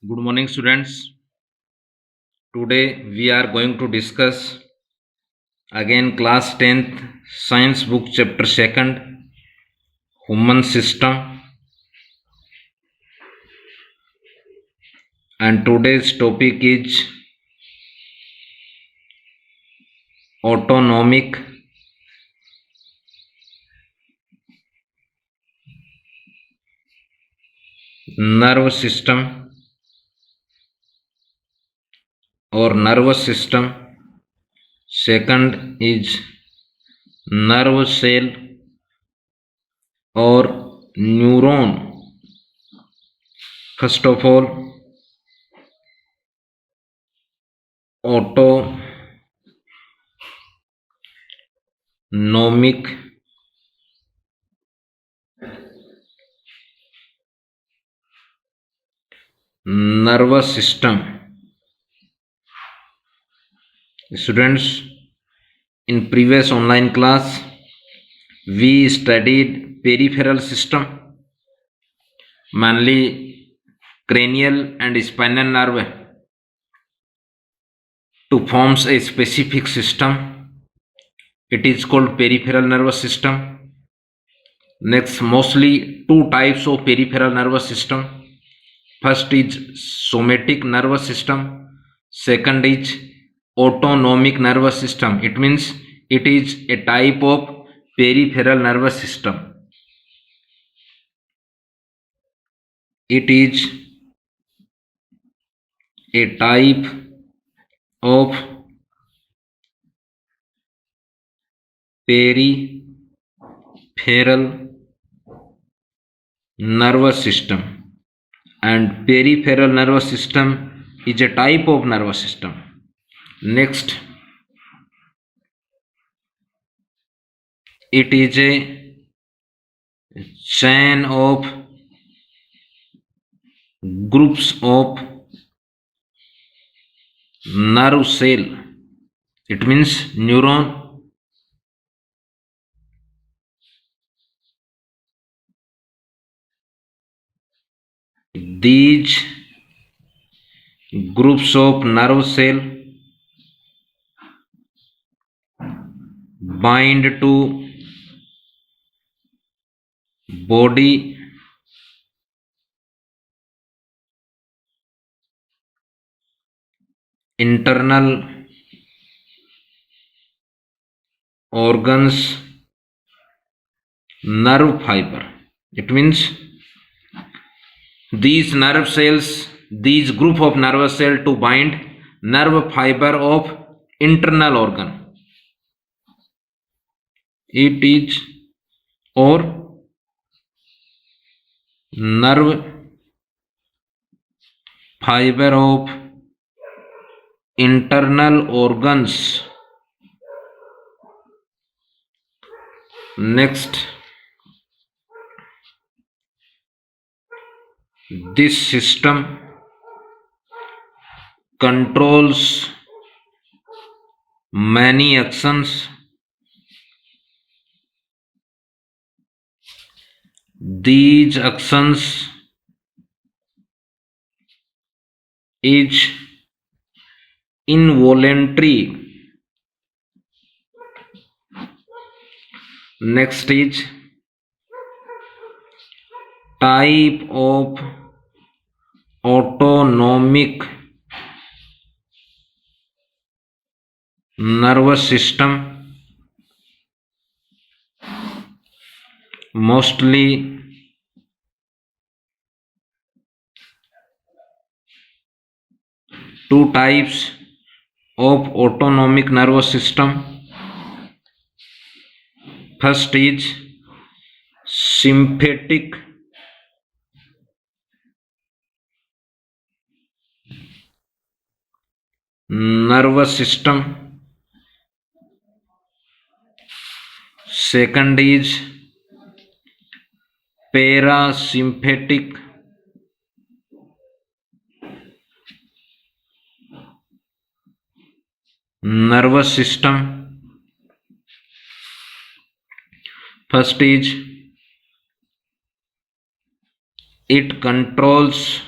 Good morning, students. Today we are going to discuss again class 10th science book chapter 2nd human system, and today's topic is autonomic nerve system or nervous system. Second is nerve cell or neuron. First of all, autonomic nervous system. Students, in previous online class we studied peripheral system, mainly cranial and spinal nerve to forms a specific system. It is called peripheral nervous system. Next, mostly two types of peripheral nervous system. First is somatic nervous system. Second is autonomic nervous system. It means it is a type of peripheral nervous system. It is a type of peripheral nervous system, and peripheral nervous system is a type of nervous system. Next, it is a chain of groups of nerve cell. It means neuron. These groups of nerve cell bind to body internal organs nerve fiber. It means these nerve cells, these group of nerve cell to bind nerve fiber of internal organ. It is or nerve fiber of internal organs. Next, this system controls many actions. These actions is involuntary. Next is type of autonomic nervous system. Mostly two types of autonomic nervous system. First is sympathetic nervous system. Second is parasympathetic nervous system. First is it controls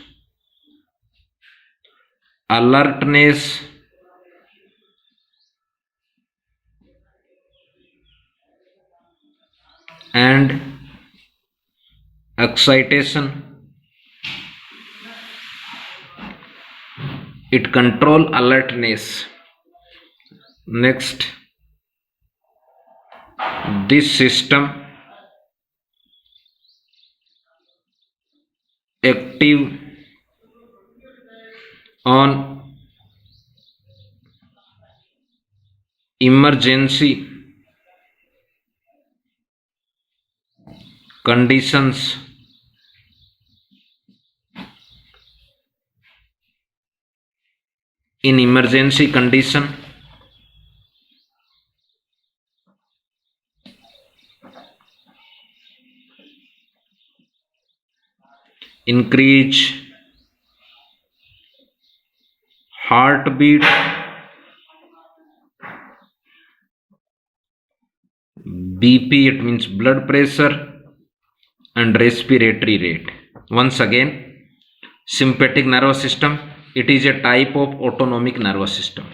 alertness and excitation. It control alertness. Next, this system active on emergency conditions. In emergency condition, increase heartbeat, BP, it means blood pressure, and respiratory rate. Once again, sympathetic nervous system, it is a type of autonomic nervous system.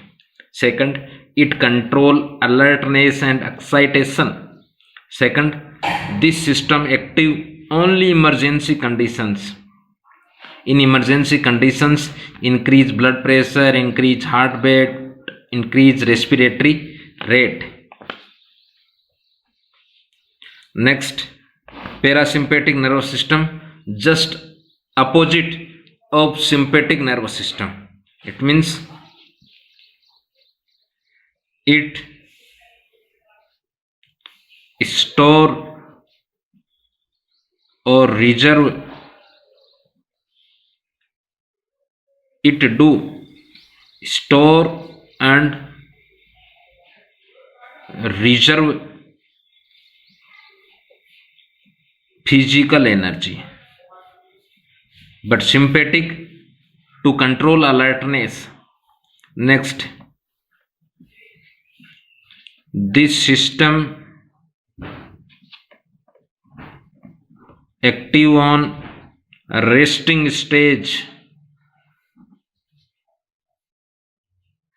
Second, it control alertness and excitation. Second, this system active only emergency conditions. In emergency conditions, increase blood pressure, increase heartbeat, increase respiratory rate. Next, parasympathetic nervous system, just opposite of sympathetic nervous system. It means it store or reserve, it do store and reserve physical energy, but sympathetic to control alertness. Next, this system active on resting stage,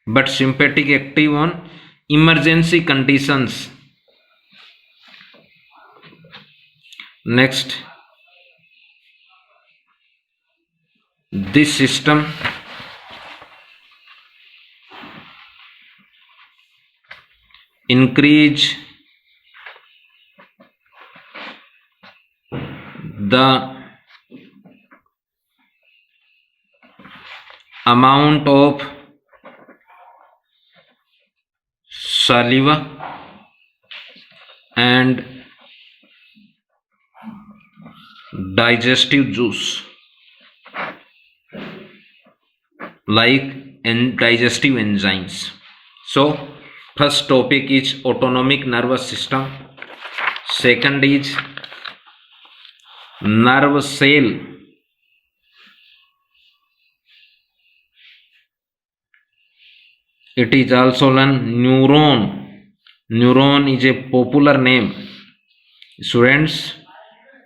but sympathetic active on emergency conditions. Next, this system increase the amount of saliva and digestive juice, like digestive enzymes. So first topic is autonomic nervous system. Second is nerve cell. It is also learned neuron. Neuron is a popular name. Students,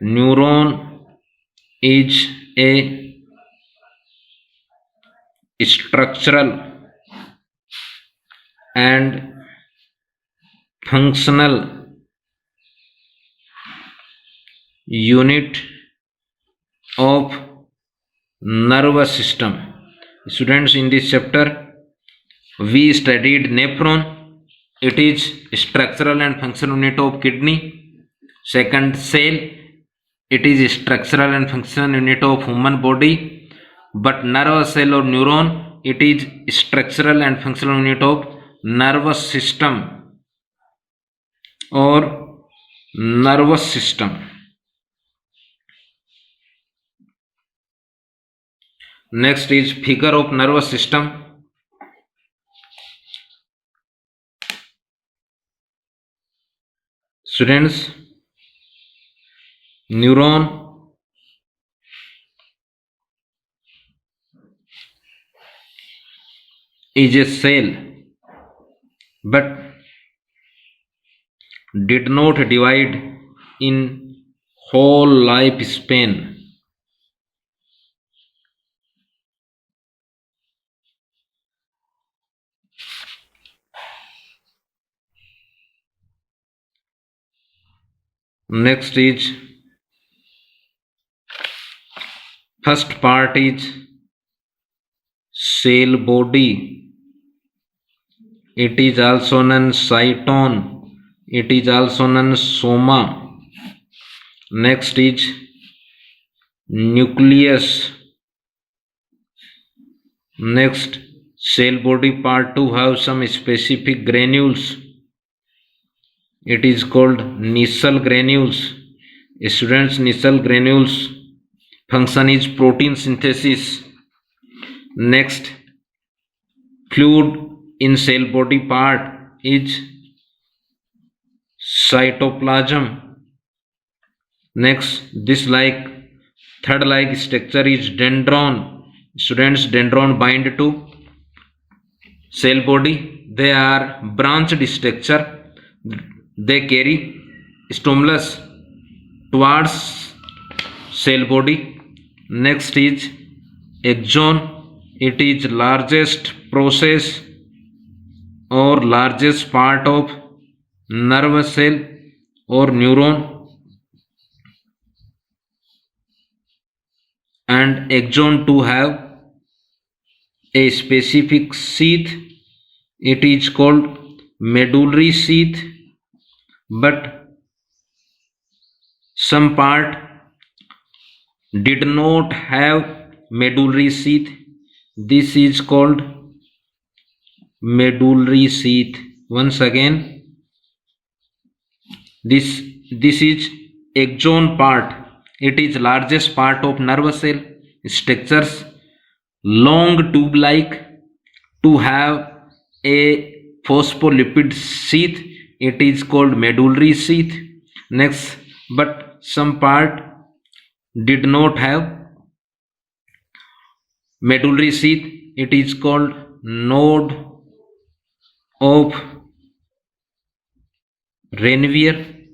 neuron is a structural and functional unit of nervous system. Students, in this chapter we studied nephron. It is structural and functional unit of kidney. Second, cell. It is structural and functional unit of human body. But nervous cell or neuron, it is structural and functional unit of nervous system or nervous system. Next is figure of nervous system. Students, neuron is a cell but did not divide in whole lifespan. Next is first part is cell body. It is also known cytone. It is also known soma. Next is nucleus. Next, cell body part 2 have some specific granules. It is called Nissl granules. Students, Nissl granules function is protein synthesis. Next, fluid in cell body part is cytoplasm. Next, this third like structure is dendron. Students, dendron bind to cell body. They are branched structure. They carry stimulus towards cell body. Next is axon. It is largest process or largest part of nerve cell or neuron, and axon to have a specific sheath. It is called medullary sheath, but some part did not have medullary sheath. This is called medullary sheath. Once again, this is axon part. It is largest part of nerve cell structures, long tube like, to have a phospholipid sheath. It is called medullary sheath. Next, but some part did not have medullary sheath. It is called node of Ranvier.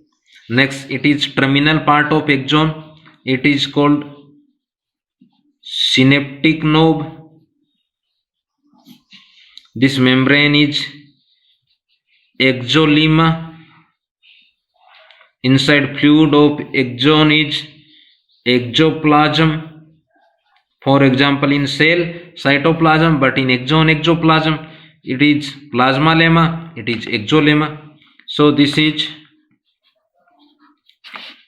Next, it is terminal part of axon. It is called synaptic knob. This membrane is axolemma. Inside fluid of axon is exoplasm. For example, in cell cytoplasm, but in axon exoplasm. It is plasma lemma. It is exolemma. So this is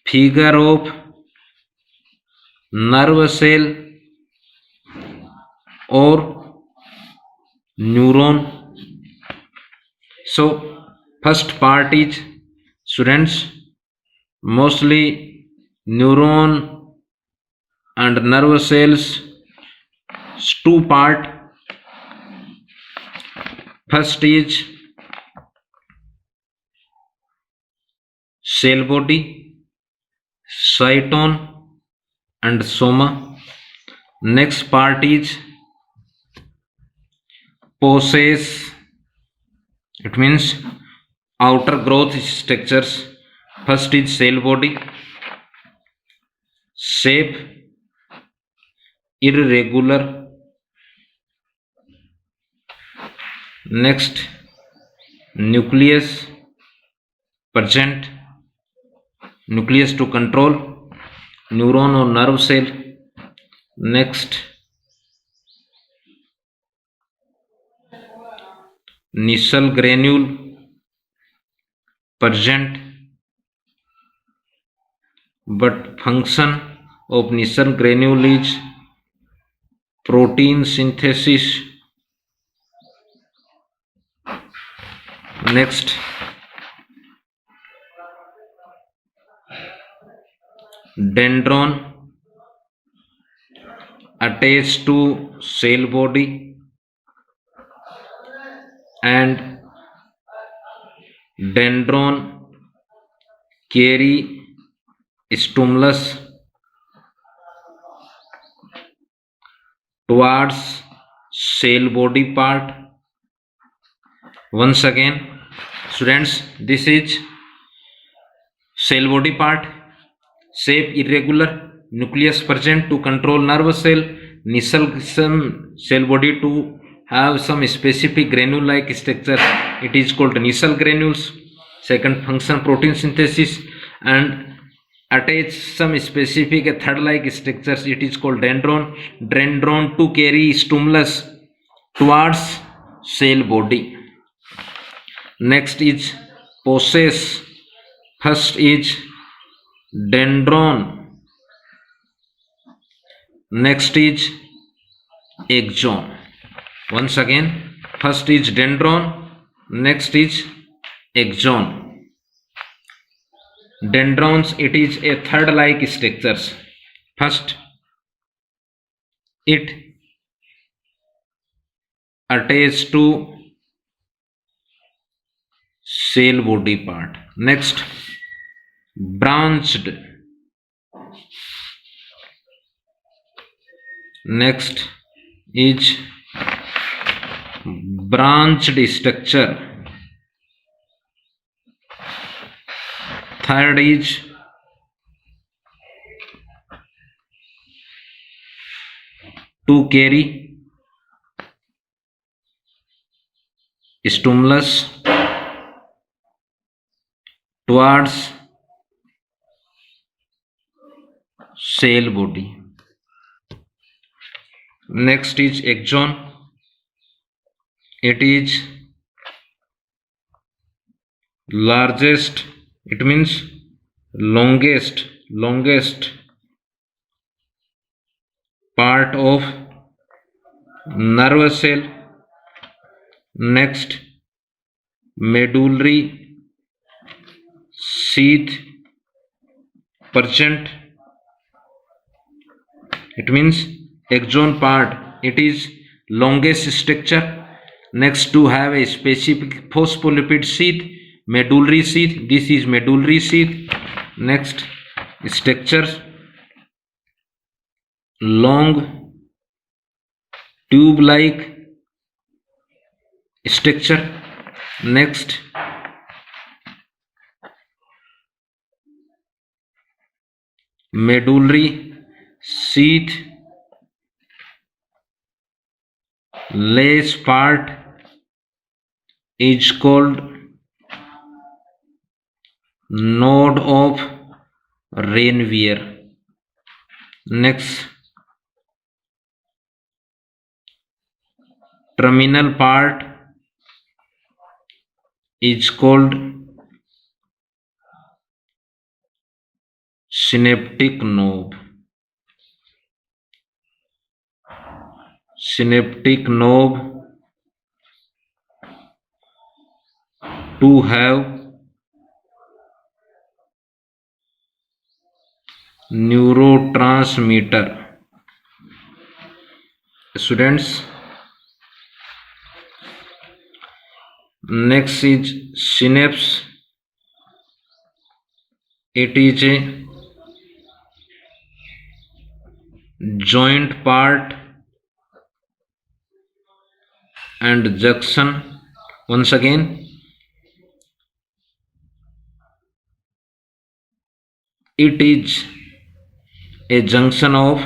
figure of nerve cell or neuron. So first part is, students, mostly neuron and nerve cells, two part. First is cell body, cytone and soma. Next part is poses. It means outer growth structures. First is cell body, shape irregular. Next, nucleus present, nucleus to control neuron or nerve cell. Next, Nissl granule present, but function of Nissl granule is protein synthesis. Next, dendron attached to cell body and dendron carry stimulus towards cell body part. Once again, students, this is cell body part, shape irregular, nucleus present to control nerve cell, Nissl cell body to have some specific granule like structure. It is called Nissl granules. Second function protein synthesis, and attach some specific thread-like structures. It is called dendron. Dendron to carry stimulus towards cell body. Next is process. First is dendron. Next is axon. Once again, first is dendron, next is axon. Dendrons, it is a thread-like structures. First, it attached to cell body part. Next, branched. Next is branched structure. Third is to carry stimulus towards cell body. Next is axon. It is largest, it means longest part of nerve cell. Next, medullary sheath present, it means axon part, it is longest structure. Next, to have a specific phospholipid sheath, medullary sheath, this is medullary sheath. Next, structure long tube like structure. Next, medullary sheath lace part is called node of Ranvier. Next, terminal part is called synaptic knob. Synaptic knob to have neurotransmitter. Students, next is synapse. It is a joint part and junction. Once again, it is a junction of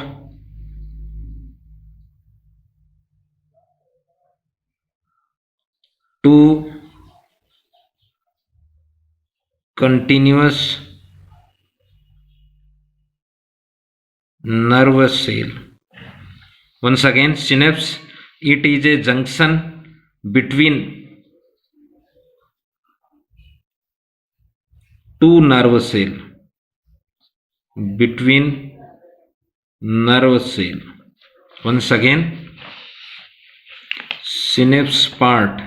two continuous nerve cell. Once again, synapse, it is a junction between two nerve cell. Between nerve cell. Once again, synapse part,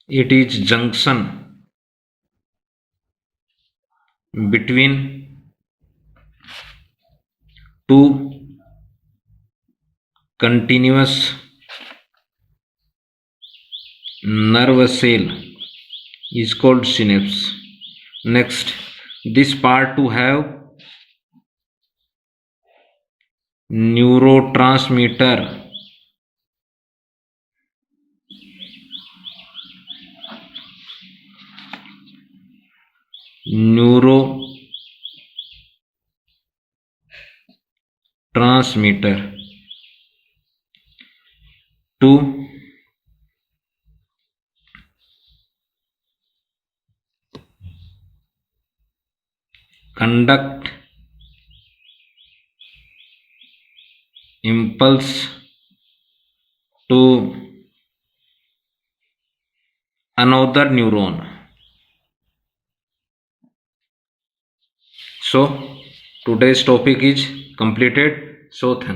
it is junction between two continuous nerve cell is called synapse. Next, this part to have neurotransmitter. Neurotransmitter to conduct impulse to another neuron. So today's topic is completed. So thank